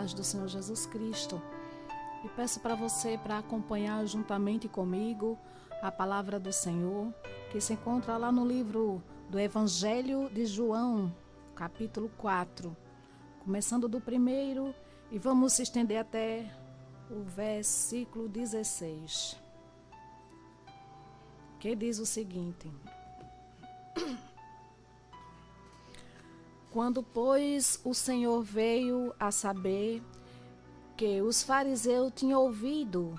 paz do Senhor Jesus Cristo. E peço para você para acompanhar juntamente comigo a palavra do Senhor, que se encontra lá no livro do Evangelho de João, capítulo 4, começando do primeiro e vamos se estender até o versículo 16, que diz o seguinte: Quando, pois, o Senhor veio a saber que os fariseus tinham ouvido,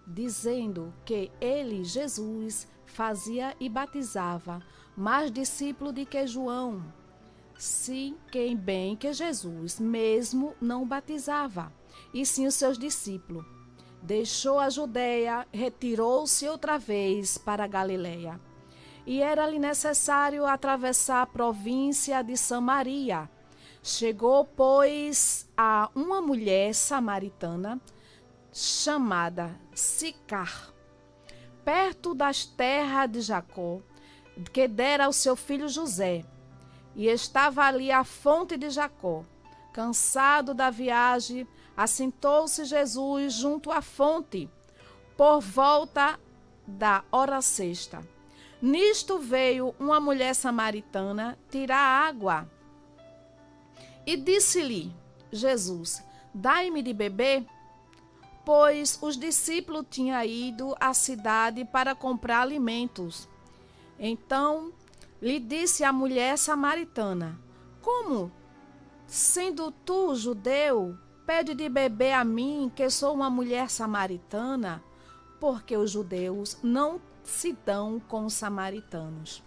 dizendo que ele, Jesus, fazia e batizava mais discípulo de que João, sim, quem bem que Jesus mesmo não batizava, e sim os seus discípulos. Deixou a Judeia, retirou-se outra vez para a Galileia. E era-lhe necessário atravessar a província de Samaria. Chegou, pois, a uma mulher samaritana chamada Sicar, perto das terras de Jacó, que dera ao seu filho José. E estava ali a fonte de Jacó. Cansado da viagem, assentou-se Jesus junto à fonte, por volta da hora sexta. Nisto veio uma mulher samaritana tirar água. E disse-lhe Jesus: Dai-me de beber, pois os discípulos tinham ido à cidade para comprar alimentos. Então lhe disse a mulher samaritana: Como, sendo tu judeu, pede de beber a mim, que sou uma mulher samaritana? Porque os judeus não se dão com os samaritanos.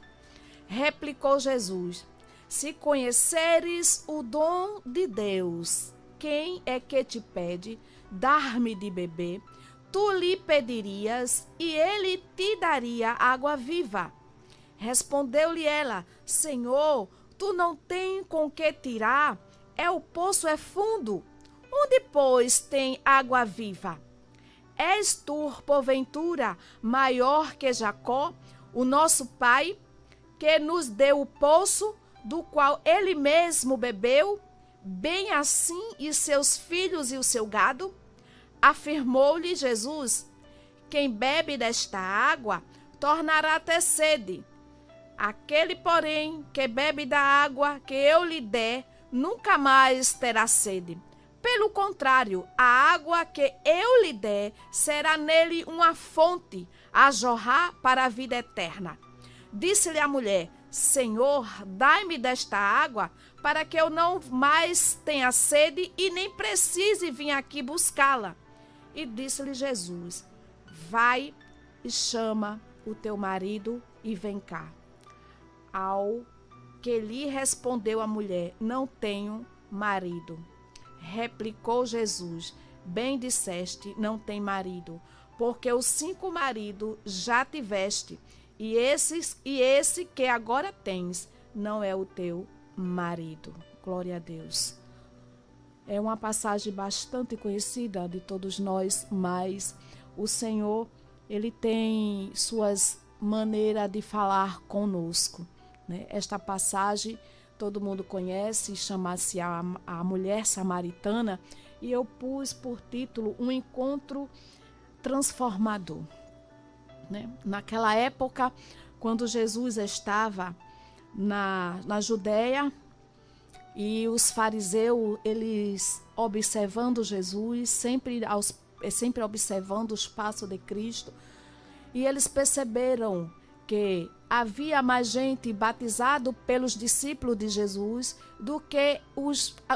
Replicou Jesus: Se conheceres o dom de Deus, quem é que te pede dar-me de beber? Tu lhe pedirias e ele te daria água viva. Respondeu-lhe ela: Senhor, tu não tens com que tirar, o poço é fundo. Onde, pois, tem água viva? És tu, porventura, maior que Jacó, o nosso pai, que nos deu o poço, do qual ele mesmo bebeu, bem assim e seus filhos e o seu gado? Afirmou-lhe Jesus: Quem bebe desta água tornará a ter sede. Aquele, porém, que bebe da água que eu lhe der, nunca mais terá sede. Pelo contrário, a água que eu lhe der será nele uma fonte a jorrar para a vida eterna. Disse-lhe a mulher: Senhor, dai-me desta água, para que eu não mais tenha sede e nem precise vir aqui buscá-la. E disse-lhe Jesus: Vai e chama o teu marido e vem cá. Ao que lhe respondeu a mulher: Não tenho marido. Replicou Jesus: Bem disseste, não tem marido, porque os 5 maridos já tiveste, e esse que agora tens não é o teu marido. Glória a Deus. É uma passagem bastante conhecida de todos nós, mas o Senhor, ele tem suas maneiras de falar conosco, né? Esta passagem todo mundo conhece, chama-se a Mulher Samaritana, e eu pus por título Um Encontro Transformador. Né? Naquela época, quando Jesus estava na Judeia, e os fariseus, eles observando Jesus, sempre observando os passos de Cristo, e eles perceberam que havia mais gente batizado pelos discípulos de Jesus do que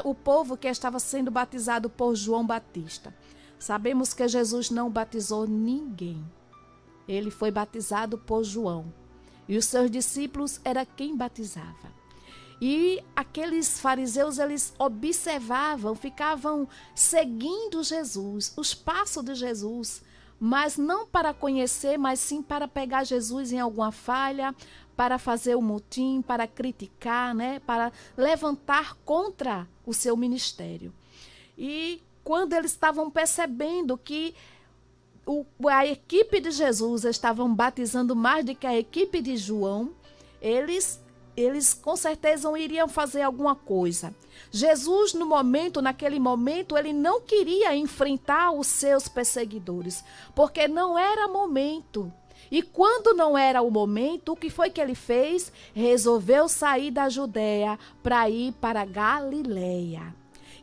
o povo que estava sendo batizado por João Batista. Sabemos que Jesus não batizou ninguém. Ele foi batizado por João. E os seus discípulos era quem batizava. E aqueles fariseus, eles observavam, ficavam seguindo Jesus, os passos de Jesus, mas não para conhecer, mas sim para pegar Jesus em alguma falha, para fazer o motim, para criticar, né? Para levantar contra o seu ministério. E quando eles estavam percebendo que a equipe de Jesus estavam batizando mais do que a equipe de João, eles eles com certeza iriam fazer alguma coisa. Jesus, naquele momento, ele não queria enfrentar os seus perseguidores, porque não era momento. E quando não era o momento, o que foi que ele fez? Resolveu sair da Judéia para ir para Galileia.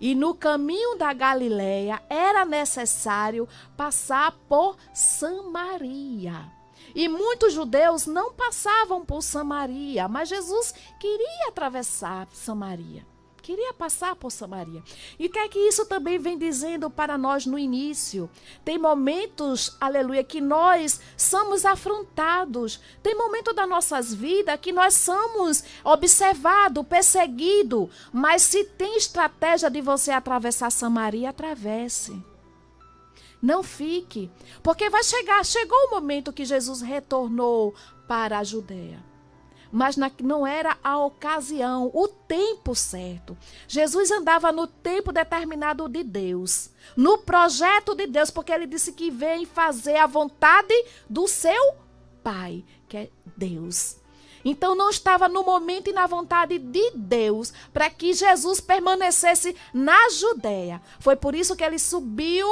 E no caminho da Galileia era necessário passar por Samaria. E muitos judeus não passavam por Samaria, mas Jesus queria atravessar Samaria. Queria passar por Samaria. E o que é que isso também vem dizendo para nós no início? Tem momentos, aleluia, que nós somos afrontados. Tem momento das nossas vidas que nós somos observados, perseguidos. Mas se tem estratégia de você atravessar Samaria, atravesse. Não fique. Porque chegou o momento que Jesus retornou para a Judéia. Mas não era a ocasião, o tempo certo. Jesus andava no tempo determinado de Deus, no projeto de Deus, porque ele disse que vem fazer a vontade do seu Pai, que é Deus. Então não estava no momento e na vontade de Deus para que Jesus permanecesse na Judéia. Foi por isso que ele subiu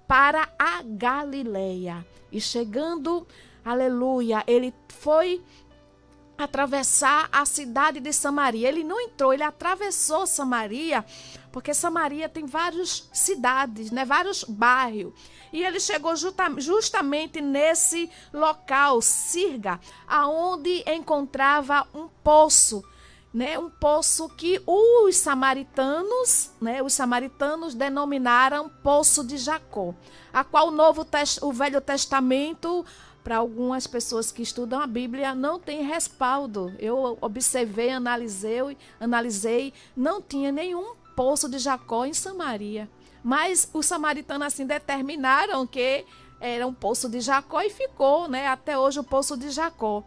para a Galileia. E chegando, aleluia, ele foi atravessar a cidade de Samaria. Ele não entrou, ele atravessou Samaria, porque Samaria tem várias cidades, né, vários bairros. E ele chegou justamente nesse local, Sirga, aonde encontrava um poço, né, um poço que os samaritanos denominaram Poço de Jacó, a qual o Velho Testamento, para algumas pessoas que estudam a Bíblia, não tem respaldo. Eu observei, analisei, não tinha nenhum poço de Jacó em Samaria. Mas os samaritanos assim determinaram que era um poço de Jacó e ficou, né, até hoje o poço de Jacó.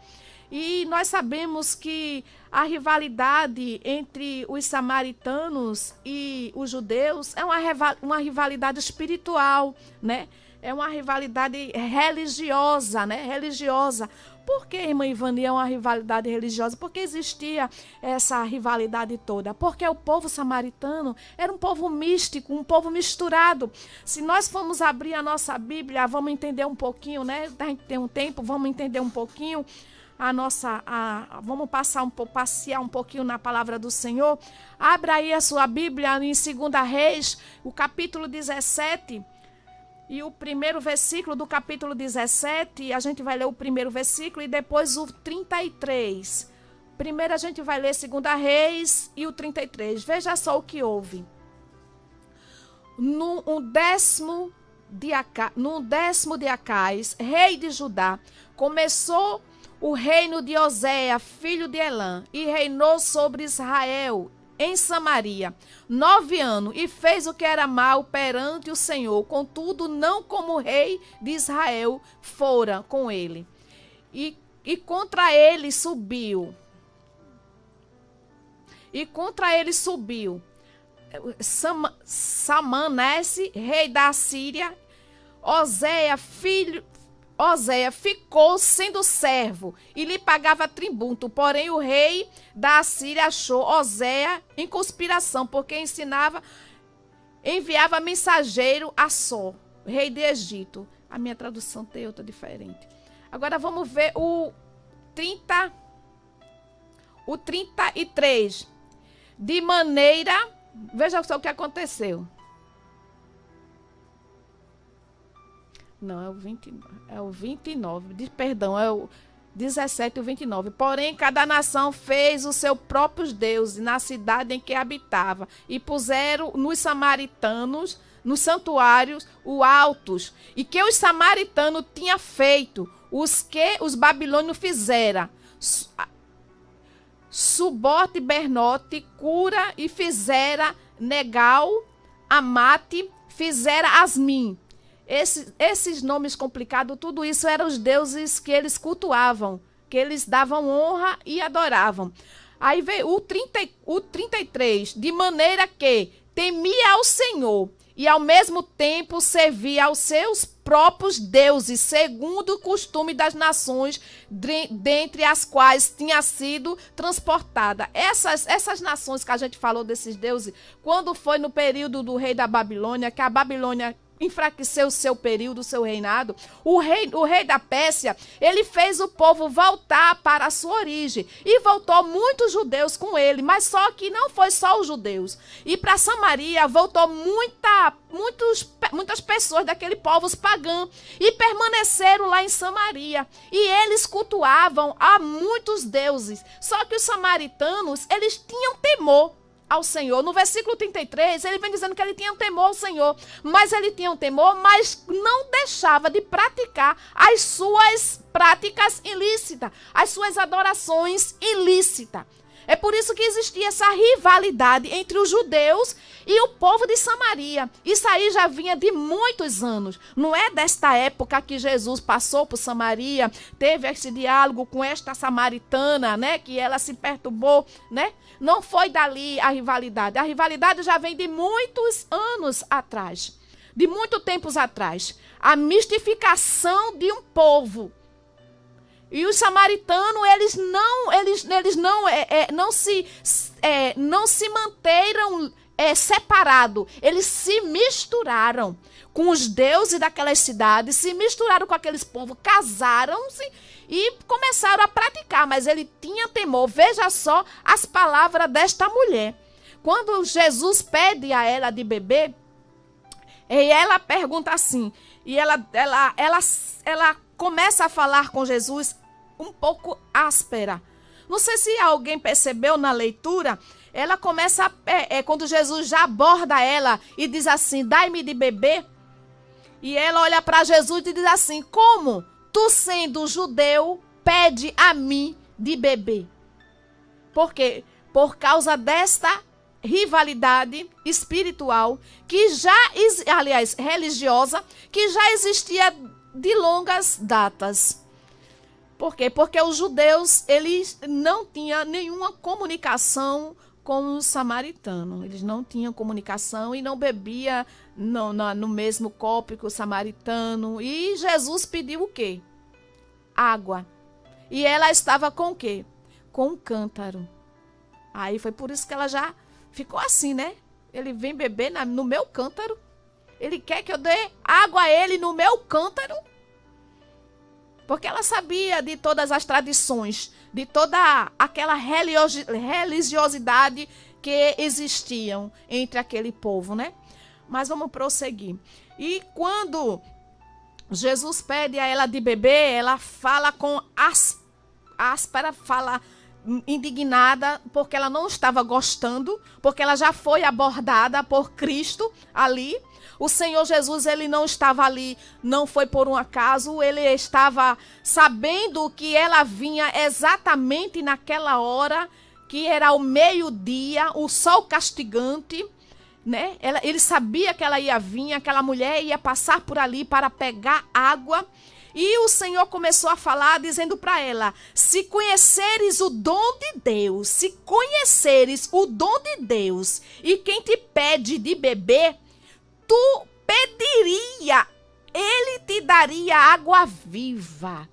E nós sabemos que a rivalidade entre os samaritanos e os judeus é uma rivalidade espiritual, né? É uma rivalidade religiosa, né? Religiosa. Por que, irmã Ivani, é uma rivalidade religiosa? Porque existia essa rivalidade toda? Porque o povo samaritano era um povo místico, um povo misturado. Se nós formos abrir a nossa Bíblia, vamos entender um pouquinho, né? A gente tem um tempo, vamos entender um pouquinho vamos passear um pouquinho na palavra do Senhor. Abra aí a sua Bíblia em 2 Reis, o capítulo 17. E o primeiro versículo do capítulo 17, a gente vai ler o primeiro versículo e depois o 33. Primeiro a gente vai ler 2 Reis e o 33. Veja só o que houve. No décimo de Acais, rei de Judá, começou o reino de Oséia, filho de Elã, e reinou sobre Israel em Samaria 9 anos, e fez o que era mal perante o Senhor, contudo não como o rei de Israel fora com ele. E contra ele subiu Salmanesse, rei da Síria. Oséia ficou sendo servo e lhe pagava tributo, porém o rei da Síria achou Oséia em conspiração, porque enviava mensageiro a Só, rei de Egito. A minha tradução tem outra diferente. Agora vamos ver o 33. De maneira, veja só o que aconteceu. Não, é o 29. Perdão, é o 17 e o 29. Porém, cada nação fez os seus próprios deuses na cidade em que habitava, e puseram nos samaritanos, nos santuários, os altos, e que os samaritanos tinham feito, os que os babilônios fizeram. Subote, Bernote, Cura, e fizera Negal, Amate, fizera Asmim. Esses nomes complicados, tudo isso eram os deuses que eles cultuavam, que eles davam honra e adoravam. Aí veio o 33, de maneira que temia ao Senhor e ao mesmo tempo servia aos seus próprios deuses, segundo o costume das nações dentre as quais tinha sido transportada. Essas nações que a gente falou desses deuses, quando foi no período do rei da Babilônia, que a Babilônia enfraqueceu o seu período, o seu reinado, o rei da Pérsia, ele fez o povo voltar para a sua origem, e voltou muitos judeus com ele, mas só que não foi só os judeus, e para Samaria voltou muitas pessoas daquele povo, os pagãos, e permaneceram lá em Samaria, e eles cultuavam a muitos deuses, só que os samaritanos, eles tinham temor ao Senhor. No versículo 33, ele vem dizendo que ele tinha um temor ao Senhor, mas ele tinha um temor, mas não deixava de praticar as suas práticas ilícitas, as suas adorações ilícitas. É por isso que existia essa rivalidade entre os judeus e o povo de Samaria. Isso aí já vinha de muitos anos. Não é desta época que Jesus passou por Samaria, teve esse diálogo com esta samaritana, né, que ela se perturbou, né? Não foi dali a rivalidade. A rivalidade já vem de muitos anos atrás, de muito tempos atrás. A mistificação de um povo. E os samaritanos, eles não se manteram separados. Eles se misturaram com os deuses daquelas cidades, se misturaram com aqueles povos, casaram-se e começaram a praticar. Mas ele tinha temor. Veja só as palavras desta mulher. Quando Jesus pede a ela de beber, e ela pergunta assim, e ela começa a falar com Jesus um pouco áspera. Não sei se alguém percebeu na leitura, ela começa, quando Jesus já aborda ela e diz assim, dai-me de beber. E ela olha para Jesus e diz assim, como tu sendo judeu, pede a mim de beber? Por quê? Por causa desta rivalidade espiritual, religiosa, que já existia de longas datas. Por quê? Porque os judeus, eles não tinham nenhuma comunicação com os samaritanos. Eles não tinham comunicação e não bebiam no mesmo copo que o samaritano. E Jesus pediu o quê? Água. E ela estava com o quê? Com um cântaro. Aí foi por isso que ela já ficou assim, né? Ele vem beber no meu cântaro. Ele quer que eu dê água a ele no meu cântaro? Porque ela sabia de todas as tradições, de toda aquela religiosidade que existiam entre aquele povo, né? Mas vamos prosseguir. E quando Jesus pede a ela de beber, ela fala com áspera, fala indignada, porque ela não estava gostando, porque ela já foi abordada por Cristo ali. O Senhor Jesus, ele não estava ali, não foi por um acaso, ele estava sabendo que ela vinha exatamente naquela hora, que era o meio-dia, o sol castigante, né? Ele sabia que ela ia vir, aquela mulher ia passar por ali para pegar água. E o Senhor começou a falar, dizendo para ela, se conheceres o dom de Deus, e quem te pede de beber, tu pediria, ele te daria água viva.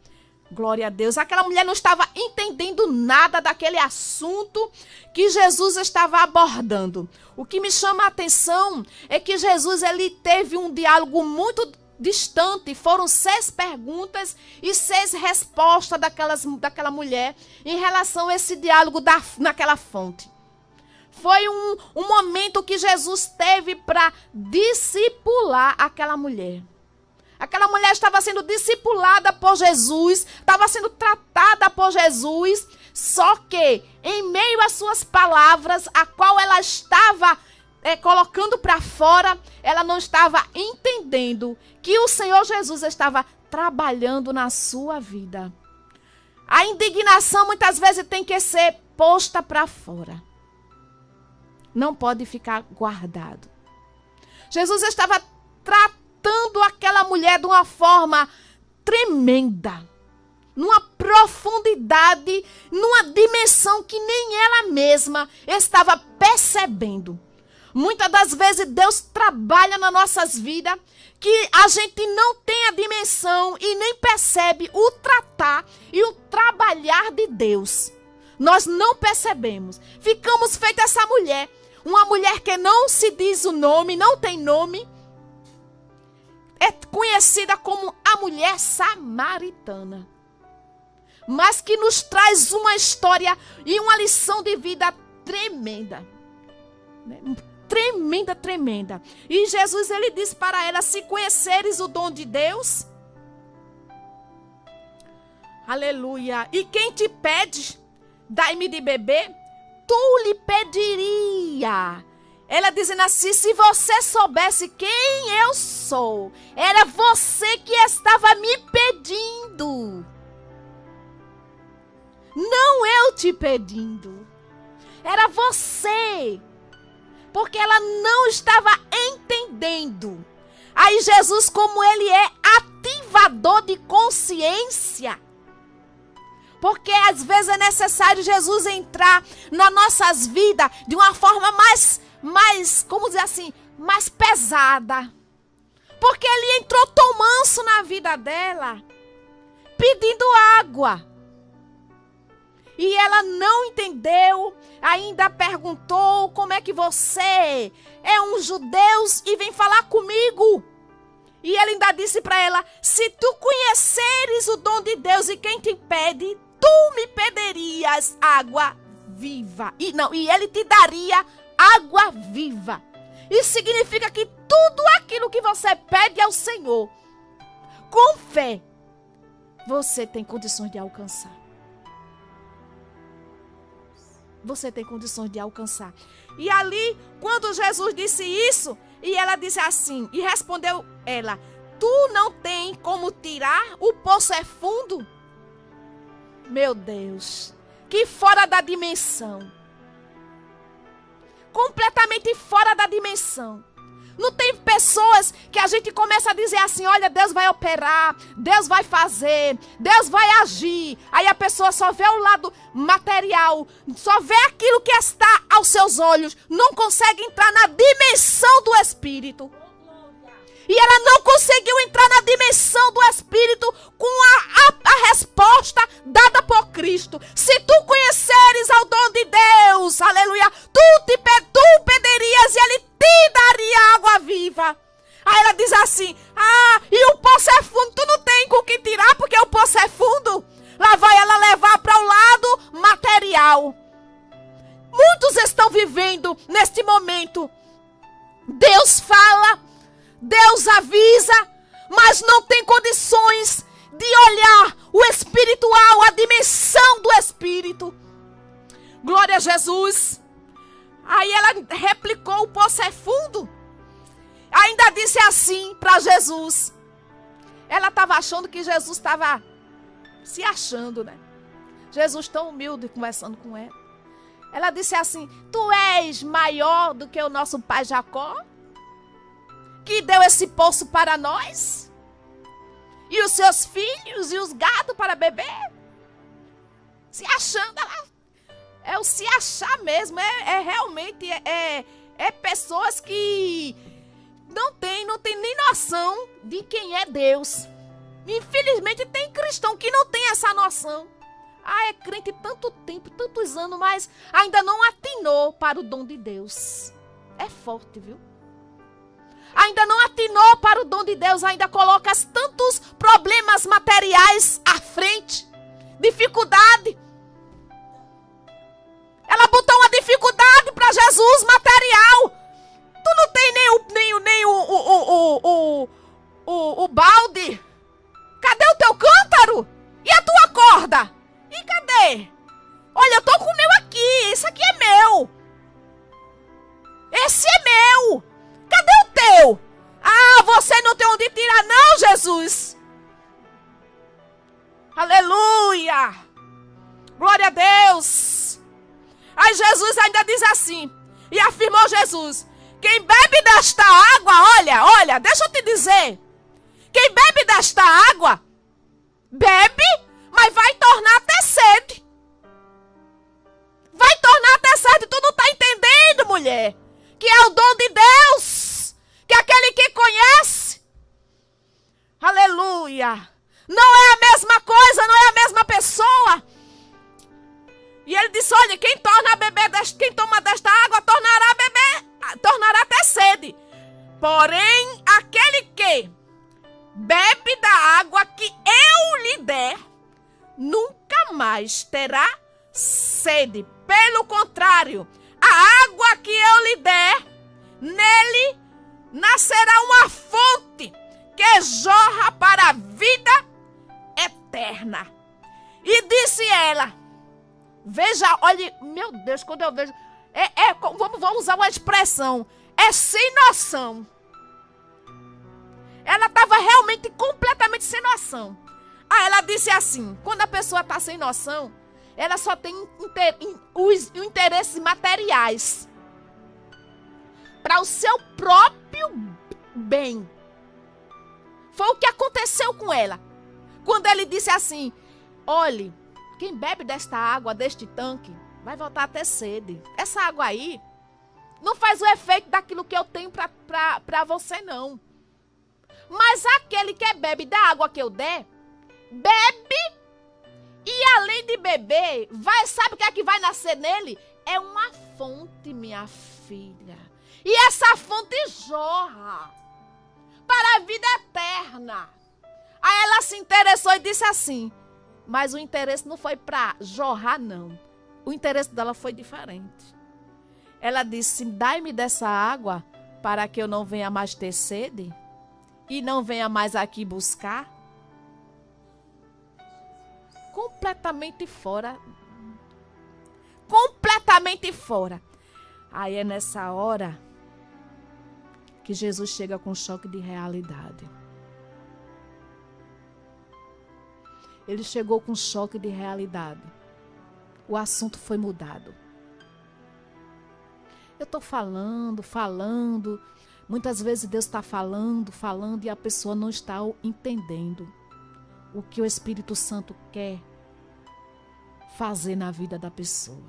Glória a Deus. Aquela mulher não estava entendendo nada daquele assunto que Jesus estava abordando. O que me chama a atenção é que Jesus, ele teve um diálogo muito distante. Foram 6 perguntas e 6 respostas daquela mulher em relação a esse diálogo naquela fonte. Foi um momento que Jesus teve para discipular aquela mulher. Aquela mulher estava sendo discipulada por Jesus, estava sendo tratada por Jesus, só que em meio às suas palavras, a qual ela estava colocando para fora, ela não estava entendendo que o Senhor Jesus estava trabalhando na sua vida. A indignação muitas vezes tem que ser posta para fora. Não pode ficar guardado. Jesus estava tratando aquela mulher de uma forma tremenda, numa profundidade, numa dimensão que nem ela mesma estava percebendo. Muitas das vezes Deus trabalha nas nossas vidas que a gente não tem a dimensão e nem percebe o tratar e o trabalhar de Deus. Nós não percebemos. Ficamos feita essa mulher. Uma mulher que não se diz o nome, não tem nome. É conhecida como a mulher samaritana. Mas que nos traz uma história e uma lição de vida tremenda. Tremenda, tremenda. E Jesus, ele disse para ela, se conheceres o dom de Deus, aleluia, e quem te pede, dai-me de beber, tu lhe pediria. Ela dizendo assim, se você soubesse quem eu sou, era você que estava me pedindo. Não eu te pedindo. Era você. Porque ela não estava entendendo. Aí Jesus, como ele é ativador de consciência. Porque às vezes é necessário Jesus entrar nas nossas vidas de uma forma mais, como dizer assim, mais pesada. Porque ele entrou tão manso na vida dela, pedindo água. E ela não entendeu, ainda perguntou, como é que você é um judeu e vem falar comigo? E ele ainda disse para ela, se tu conheceres o dom de Deus e quem te pede, tu me pedirias água viva. E ele te daria água viva. Isso significa que tudo aquilo que você pede ao Senhor, com fé, você tem condições de alcançar. Você tem condições de alcançar. E ali, quando Jesus disse isso, e ela disse assim, e respondeu ela, tu não tem como tirar, o poço é fundo. Meu Deus, que fora da dimensão. Completamente fora da dimensão. Não tem pessoas que a gente começa a dizer assim, olha, Deus vai operar, Deus vai fazer, Deus vai agir. Aí a pessoa só vê o lado material, só vê aquilo que está aos seus olhos, não consegue entrar na dimensão do Espírito. E ela não conseguiu entrar na dimensão do Espírito com a resposta dada por Cristo. Se tu conheceres ao dom de Deus, aleluia, tu pedirias e ele te daria água viva. Aí ela diz assim, e o poço é fundo, tu não tem com o que tirar porque o poço é fundo. Lá vai ela levar para o lado material. Muitos estão vivendo neste momento. Deus fala, Deus avisa, mas não tem condições de olhar o espiritual, a dimensão do Espírito. Glória a Jesus. Aí ela replicou, o poço é fundo. Ainda disse assim para Jesus. Ela estava achando que Jesus estava se achando, né? Jesus tão humilde conversando com ela. Ela disse assim, tu és maior do que o nosso pai Jacó? Que deu esse poço para nós? E os seus filhos e os gados para beber? Se achando, é o se achar mesmo. Realmente pessoas que não tem nem noção de quem é Deus. Infelizmente tem cristão que não tem essa noção. É crente tanto tempo, tantos anos, mas ainda não atinou para o dom de Deus. É forte, viu? Ainda não atinou para o dom de Deus, ainda coloca tantos problemas materiais à frente. Dificuldade. Ela botou uma dificuldade para Jesus material. Tu não tem nem o balde. Cadê o teu cântaro? E a tua corda? E cadê? Olha, eu tô com o meu aqui. Esse aqui é meu. Esse é meu. Cadê o teu? Você não tem onde tirar não, Jesus. Aleluia. Glória a Deus. Aí Jesus ainda diz assim, e afirmou Jesus, quem bebe desta água, olha, deixa eu te dizer, quem bebe desta água, bebe, mas vai tornar até sede. Vai tornar até sede, tu não tá entendendo, mulher, que é o dom Porém, aquele que bebe da água que eu lhe der, nunca mais terá sede. Pelo contrário, a água que eu lhe der, nele nascerá uma fonte que jorra para a vida eterna. E disse ela, veja, olha, meu Deus, quando eu vejo, vamos usar uma expressão, é sem noção. Ela estava realmente completamente sem noção. Ela disse assim, quando a pessoa está sem noção, ela só tem os interesses materiais para o seu próprio bem. Foi o que aconteceu com ela. Quando ele disse assim, olhe, quem bebe desta água, deste tanque, vai voltar a ter sede. Essa água aí não faz o efeito daquilo que eu tenho para você, não. Mas aquele que bebe da água que eu der, bebe e além de beber, sabe o que é que vai nascer nele? É uma fonte, minha filha. E essa fonte jorra para a vida eterna. Aí ela se interessou e disse assim, mas o interesse não foi para jorrar, não. O interesse dela foi diferente. Ela disse, dai-me dessa água para que eu não venha mais ter sede e não venha mais aqui buscar. Completamente fora. Completamente fora. Aí é nessa hora que Jesus chega com um choque de realidade. Ele chegou com um choque de realidade. O assunto foi mudado. Eu estou falando. Muitas vezes Deus está falando e a pessoa não está entendendo o que o Espírito Santo quer fazer na vida da pessoa.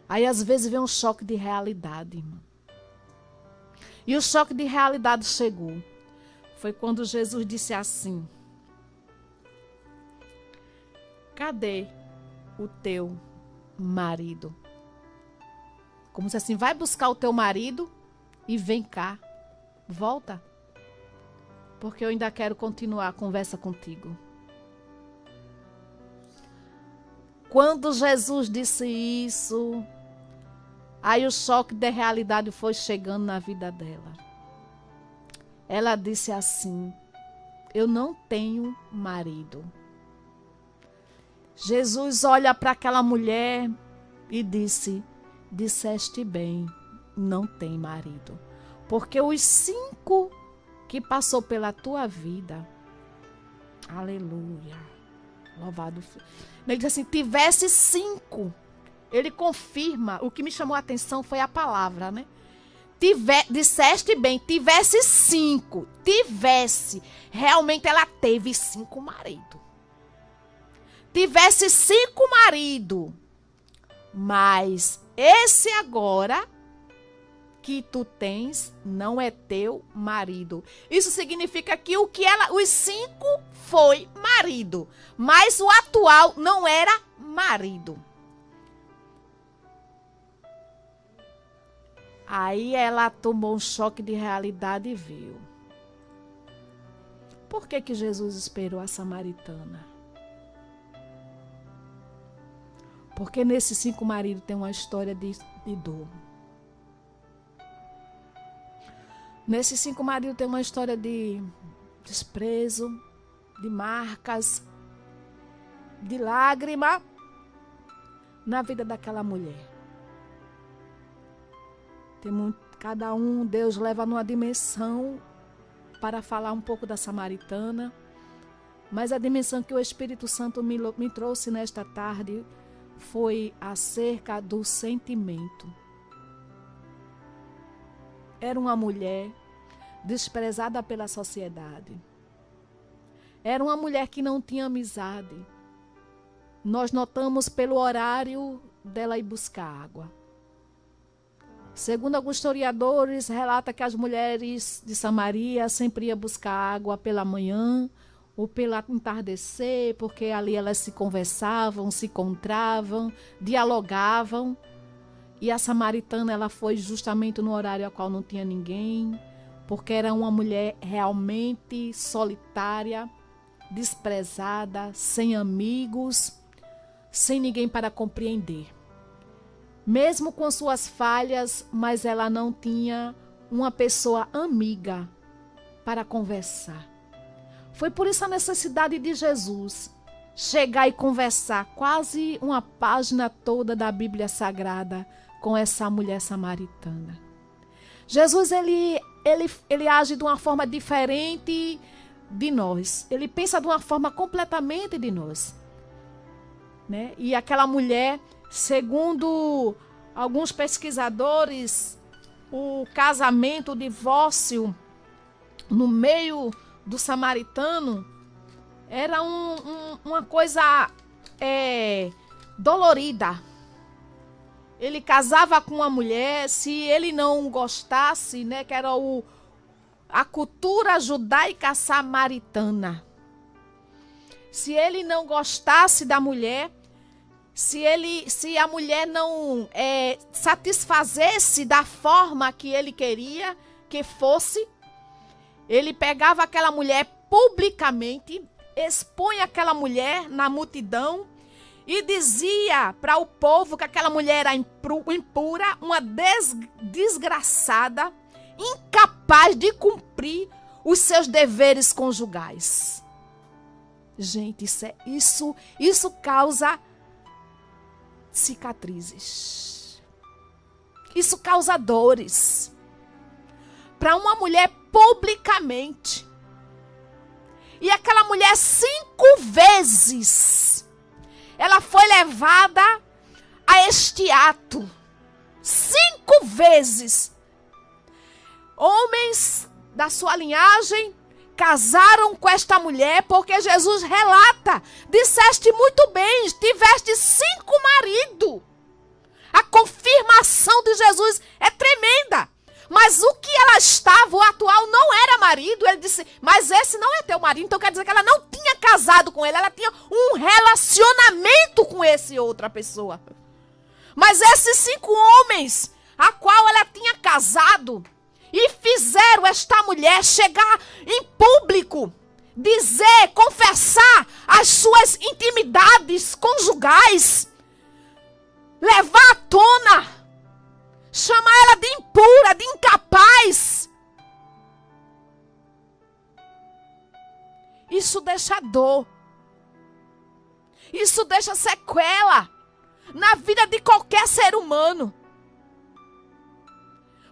Aí às vezes vem um choque de realidade, irmã. E o choque de realidade chegou. Foi quando Jesus disse assim, cadê o teu marido? Como se assim, vai buscar o teu marido e vem cá, volta. Porque eu ainda quero continuar a conversa contigo. Quando Jesus disse isso, aí o choque de realidade foi chegando na vida dela. Ela disse assim, eu não tenho marido. Jesus olha para aquela mulher e disse, disseste bem, não tem marido. Porque os 5 que passou pela tua vida, aleluia, louvado. Ele diz assim, tivesse 5. Ele confirma, o que me chamou a atenção foi a palavra, né? Disseste bem, tivesse 5. Tivesse. Realmente ela teve 5 maridos. Tivesse 5 maridos. Mas esse agora que tu tens não é teu marido. Isso significa que os 5 foi marido, mas o atual não era marido. Aí ela tomou um choque de realidade e viu. Por que Jesus esperou a samaritana? Porque nesses 5 maridos tem uma história de dor. Nesses 5 maridos tem uma história de desprezo, de marcas, de lágrima na vida daquela mulher. Cada um, Deus leva numa dimensão para falar um pouco da samaritana, mas a dimensão que o Espírito Santo me trouxe nesta tarde foi acerca do sentimento. Era uma mulher desprezada pela sociedade. Era uma mulher que não tinha amizade. Nós notamos pelo horário dela ir buscar água. Segundo alguns historiadores, relata que as mulheres de Samaria sempre iam buscar água pela manhã ou pelo entardecer, porque ali elas se conversavam, se encontravam, dialogavam. E a samaritana, ela foi justamente no horário ao qual não tinha ninguém, porque era uma mulher realmente solitária, desprezada, sem amigos, sem ninguém para compreender. Mesmo com suas falhas, mas ela não tinha uma pessoa amiga para conversar. Foi por isso a necessidade de Jesus chegar e conversar quase uma página toda da Bíblia Sagrada com essa mulher samaritana. Jesus, ele age de uma forma diferente de nós. Ele pensa de uma forma completamente de nós, né? E aquela mulher, segundo alguns pesquisadores, o casamento, o divórcio no meio do samaritano era uma coisa dolorida. Ele casava com uma mulher, se ele não gostasse, né, que era a cultura judaica samaritana. Se ele não gostasse da mulher, se a mulher não satisfazesse da forma que ele queria que fosse, ele pegava aquela mulher publicamente, expunha aquela mulher na multidão e dizia para o povo que aquela mulher era impura, uma desgraçada, incapaz de cumprir os seus deveres conjugais. Gente, isso causa cicatrizes. Isso causa dores. Para uma mulher publicamente. E aquela mulher 5 vezes ela foi levada a este ato. 5 vezes. Homens da sua linhagem casaram com esta mulher, porque Jesus relata: disseste muito bem, tiveste 5 maridos. A confirmação de Jesus é tremenda. Mas o que ela estava, o atual, não era marido. Ele disse: mas esse não é teu marido. Então quer dizer que ela não tinha casado com ele. Ela tinha um relacionamento com essa outra pessoa. Mas esses 5 homens, a qual ela tinha casado, e fizeram esta mulher chegar em público, dizer, confessar as suas intimidades conjugais, levar à tona, chamar ela de impura, de incapaz. Isso deixa dor. Isso deixa sequela na vida de qualquer ser humano.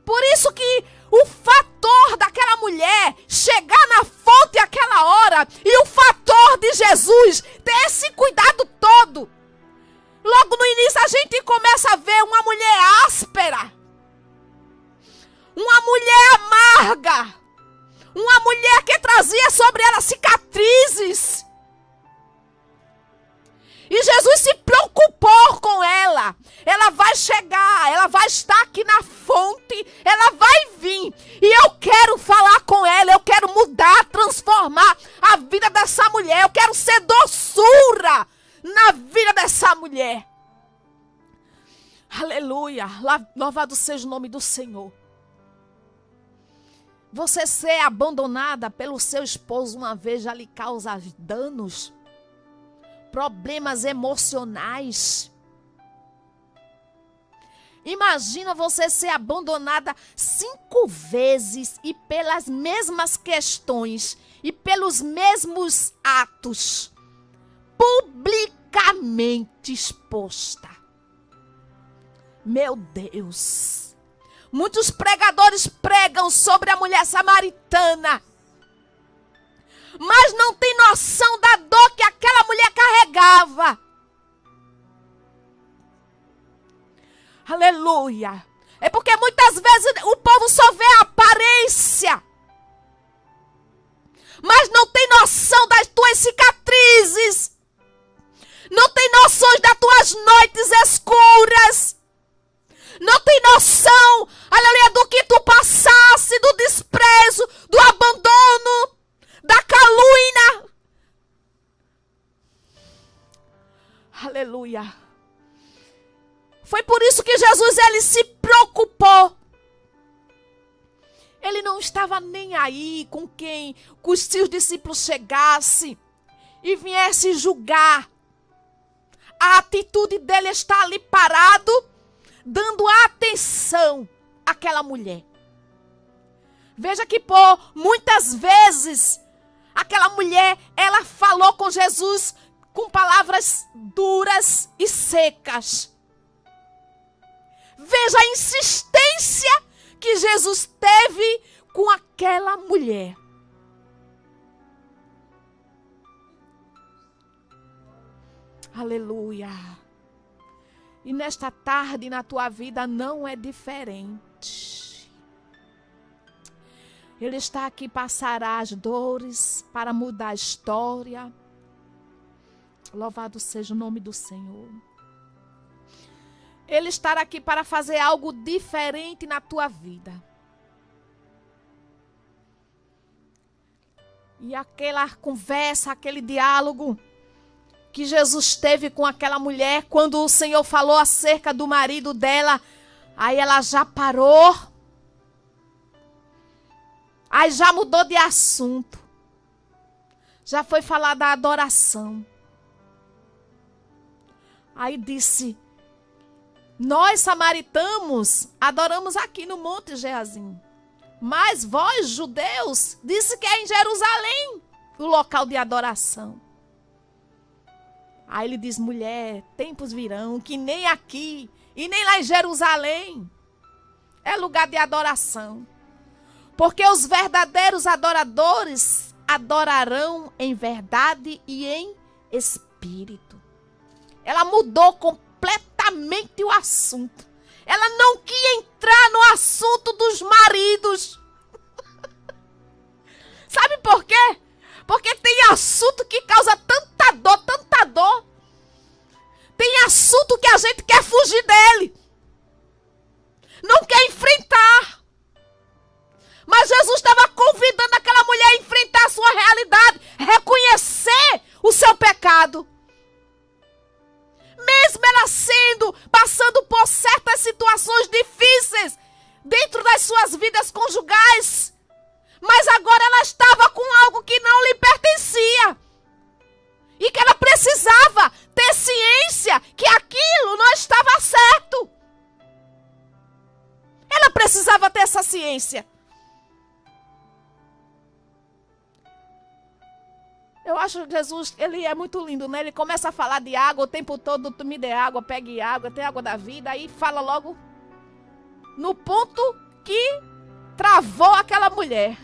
Por isso que o fator daquela mulher chegar na fonte àquela hora e o fator de Jesus ter esse cuidado todo. Logo no início a gente começa a ver uma mulher áspera, uma mulher amarga, uma mulher que trazia sobre ela cicatrizes. E Jesus se preocupou com ela. Ela vai chegar, ela vai estar aqui na fonte, ela vai vir. E eu quero falar com ela, eu quero mudar, transformar a vida dessa mulher. Eu quero ser doçura na vida dessa mulher. Aleluia, louvado seja o nome do Senhor. Você ser abandonada pelo seu esposo uma vez já lhe causa danos, problemas emocionais. Imagina você ser abandonada 5 vezes e pelas mesmas questões e pelos mesmos atos, publicamente exposta. Meu Deus! Muitos pregadores pregam sobre a mulher samaritana, mas não tem noção da dor que aquela mulher carregava. Aleluia. É porque muitas vezes o povo só vê a aparência, mas não tem noção das tuas cicatrizes, não tem noções das tuas noites escuras, não tem noção, aleluia, do que tu passasse, do desprezo, do abandono, da calúnia. Aleluia. Foi por isso que Jesus, ele se preocupou. Ele não estava nem aí com quem os seus discípulos chegassem e viessem julgar. A atitude dele está ali parado, dando atenção àquela mulher. Veja que por muitas vezes, aquela mulher, ela falou com Jesus com palavras duras e secas. Veja a insistência que Jesus teve com aquela mulher. Aleluia. E nesta tarde na tua vida não é diferente. Ele está aqui para sarar as dores, para mudar a história. Louvado seja o nome do Senhor. Ele está aqui para fazer algo diferente na tua vida. E aquela conversa, aquele diálogo que Jesus teve com aquela mulher, quando o Senhor falou acerca do marido dela, aí ela já parou. Aí já mudou de assunto. Já foi falar da adoração. Aí disse: nós samaritanos adoramos aqui no Monte Geazim. Mas vós, judeus, disse que é em Jerusalém o local de adoração. Aí ele diz: mulher, tempos virão que nem aqui e nem lá em Jerusalém é lugar de adoração. Porque os verdadeiros adoradores adorarão em verdade e em espírito. Ela mudou completamente o assunto. Ela não quis entrar no assunto dos maridos. Sabe por quê? Porque tem assunto que causa tanta dor, tanta dor. Tem assunto que a gente quer fugir dele. Não quer enfrentar. Mas Jesus estava convidando aquela mulher a enfrentar a sua realidade, reconhecer o seu pecado. Mesmo ela passando por certas situações difíceis dentro das suas vidas conjugais, mas agora ela estava com algo que não lhe pertencia. E que ela precisava ter ciência que aquilo não estava certo. Ela precisava ter essa ciência. Eu acho que Jesus, ele é muito lindo, né? Ele começa a falar de água o tempo todo. Tu me dê água, pegue água, tem água da vida. Aí fala logo no ponto que travou aquela mulher.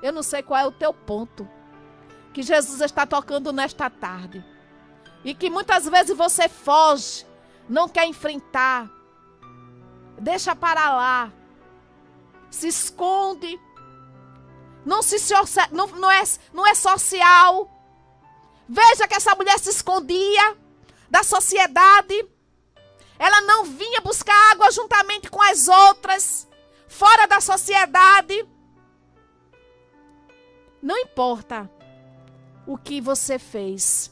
Eu não sei qual é o teu ponto que Jesus está tocando nesta tarde. E que muitas vezes você foge, não quer enfrentar, deixa para lá, se esconde. Não é social. Veja que essa mulher se escondia da sociedade. Ela não vinha buscar água juntamente com as outras, fora da sociedade. Não importa o que você fez.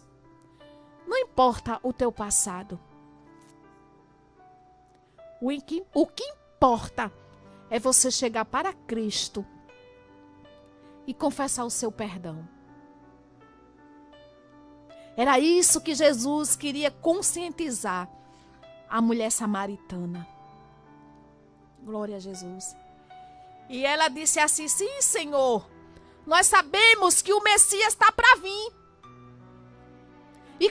Não importa o teu passado. O que importa é você chegar para Cristo e confessar o seu perdão. Era isso que Jesus queria conscientizar a mulher samaritana. Glória a Jesus. E ela disse assim: sim, Senhor, nós sabemos que o Messias está para vir. E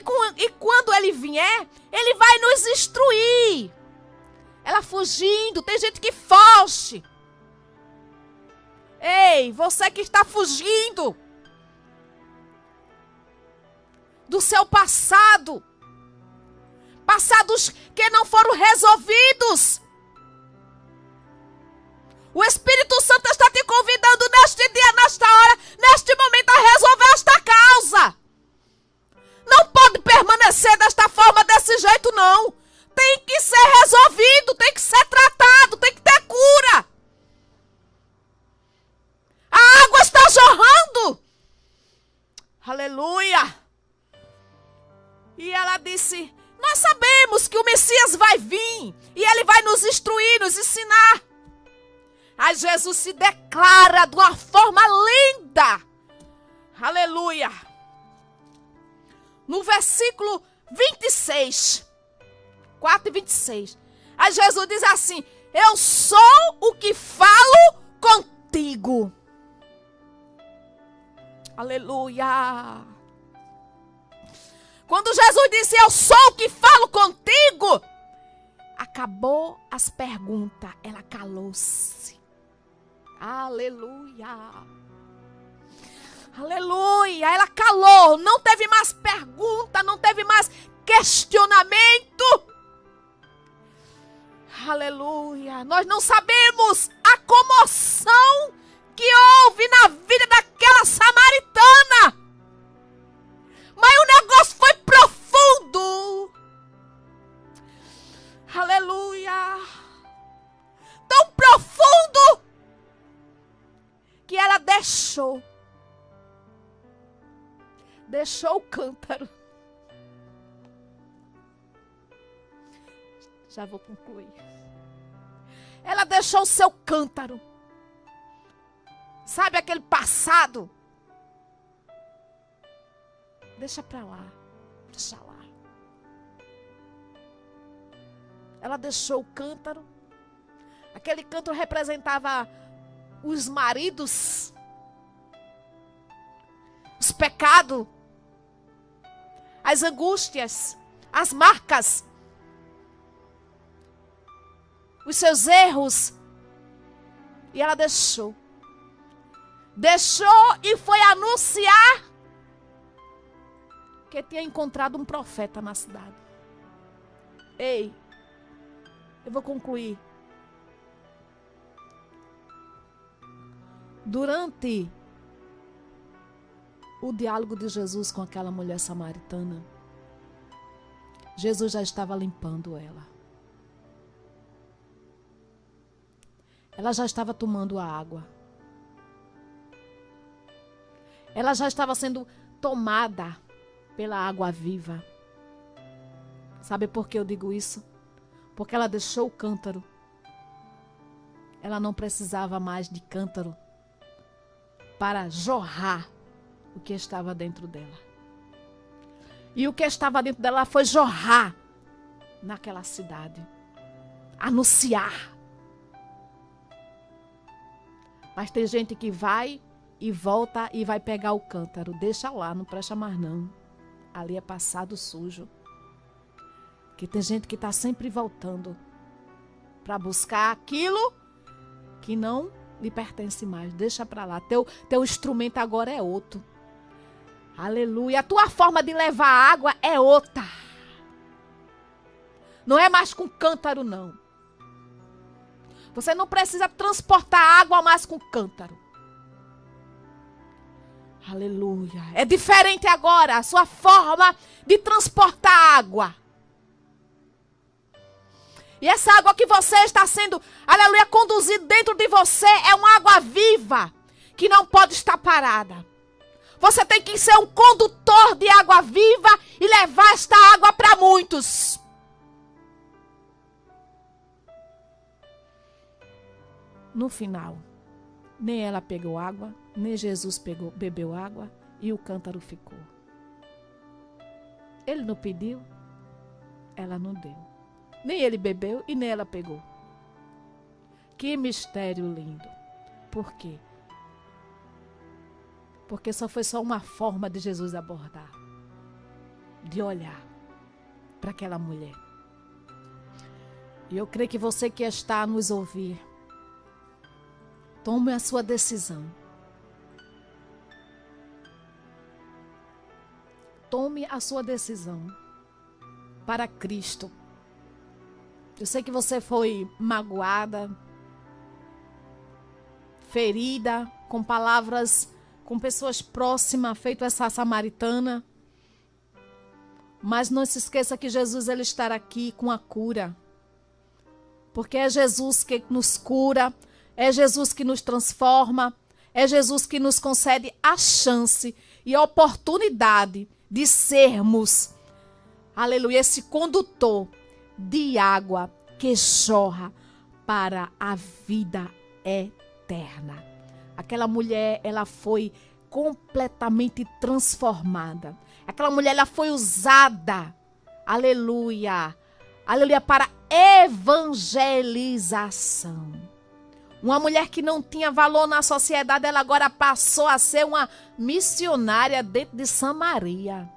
quando ele vier, ele vai nos instruir. Ela fugindo, tem gente que foge. Ei, você que está fugindo do seu passado, passados que não foram resolvidos. O Espírito Santo está te convidando neste dia, nesta hora, neste momento a resolver esta causa. Não pode permanecer desta forma, desse jeito não. Tem que ser resolvido, tem que ser tratado, tem que ter cura. A água está jorrando. Aleluia. E ela disse: nós sabemos que o Messias vai vir e ele vai nos instruir, nos ensinar. Aí Jesus se declara de uma forma linda. Aleluia. No versículo 26, 4 e 26. Aí Jesus diz assim: eu sou o que falo contigo. Aleluia. Quando Jesus disse: eu sou o que falo contigo, acabou as perguntas. Ela calou-se. Aleluia. Aleluia. Ela calou. Não teve mais pergunta. Não teve mais questionamento. Aleluia. Nós não sabemos a comoção que houve na vida daquela samaritana. Mas o negócio foi profundo. Aleluia. Tão profundo que ela deixou o cântaro. Já vou concluir. Ela deixou o seu cântaro. Sabe aquele passado? Deixa pra lá. Deixa lá. Ela deixou o cântaro. Aquele cântaro representava os maridos, os pecados, as angústias, as marcas, os seus erros. E ela deixou. Deixou e foi anunciar que tinha encontrado um profeta na cidade. Ei, eu vou concluir. Durante o diálogo de Jesus com aquela mulher samaritana, Jesus já estava limpando ela. Ela já estava tomando a água. Ela já estava sendo tomada pela água viva. Sabe por que eu digo isso? Porque ela deixou o cântaro. Ela não precisava mais de cântaro para jorrar o que estava dentro dela. E o que estava dentro dela foi jorrar naquela cidade. Anunciar. Mas tem gente que vai e volta e vai pegar o cântaro. Deixa lá, não presta mais não. Ali é passado sujo. Que tem gente que está sempre voltando para buscar aquilo que não lhe pertence mais. Deixa para lá. Teu instrumento agora é outro. Aleluia. A tua forma de levar água é outra. Não é mais com cântaro, não. Você não precisa transportar água mais com cântaro. Aleluia. É diferente agora a sua forma de transportar água. E essa água que você está sendo, aleluia, conduzida dentro de você é uma água viva que não pode estar parada. Você tem que ser um condutor de água viva e levar esta água para muitos. No final, nem ela pegou água, nem Jesus bebeu água e o cântaro ficou. Ele não pediu, ela não deu. Nem ele bebeu e nem ela pegou. Que mistério lindo. Por quê? Porque foi só uma forma de Jesus abordar. De olhar para aquela mulher. E eu creio que você que está a nos ouvir, tome a sua decisão. Tome a sua decisão para Cristo. Eu sei que você foi magoada, ferida, com palavras, com pessoas próximas, feito essa samaritana. Mas não se esqueça que Jesus ele estará aqui com a cura. Porque é Jesus que nos cura, é Jesus que nos transforma, é Jesus que nos concede a chance e a oportunidade de sermos, aleluia, esse condutor de água que jorra para a vida eterna. Aquela mulher, ela foi completamente transformada. Aquela mulher, ela foi usada, aleluia, aleluia, para evangelização. Uma mulher que não tinha valor na sociedade, ela agora passou a ser uma missionária dentro de Samaria.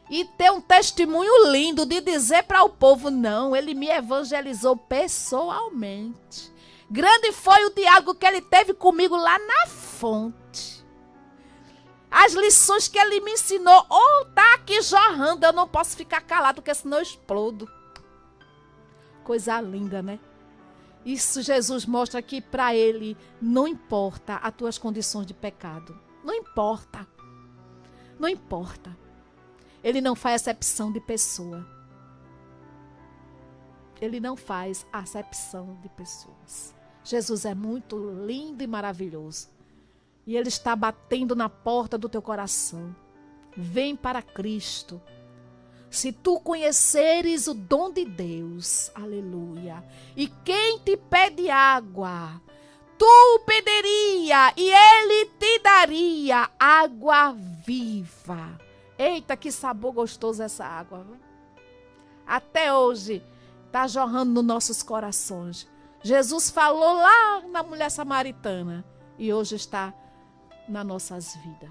E ter um testemunho lindo de dizer para o povo, não, ele me evangelizou pessoalmente. Grande foi o diálogo que ele teve comigo lá na fonte. As lições que ele me ensinou, tá aqui jorrando, eu não posso ficar calado, porque senão eu explodo. Coisa linda, né? Isso Jesus mostra que para ele não importa as tuas condições de pecado. Não importa. Não importa. Ele não faz acepção de pessoa. Ele não faz acepção de pessoas. Jesus é muito lindo e maravilhoso. E Ele está batendo na porta do teu coração. Vem para Cristo. Se tu conheceres o dom de Deus, aleluia, e quem te pede água, tu pediria e Ele te daria água viva. Eita, que sabor gostoso essa água. Até hoje está jorrando nos nossos corações. Jesus falou lá na mulher samaritana e hoje está nas nossas vidas.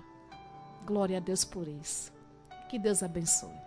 Glória a Deus por isso. Que Deus abençoe.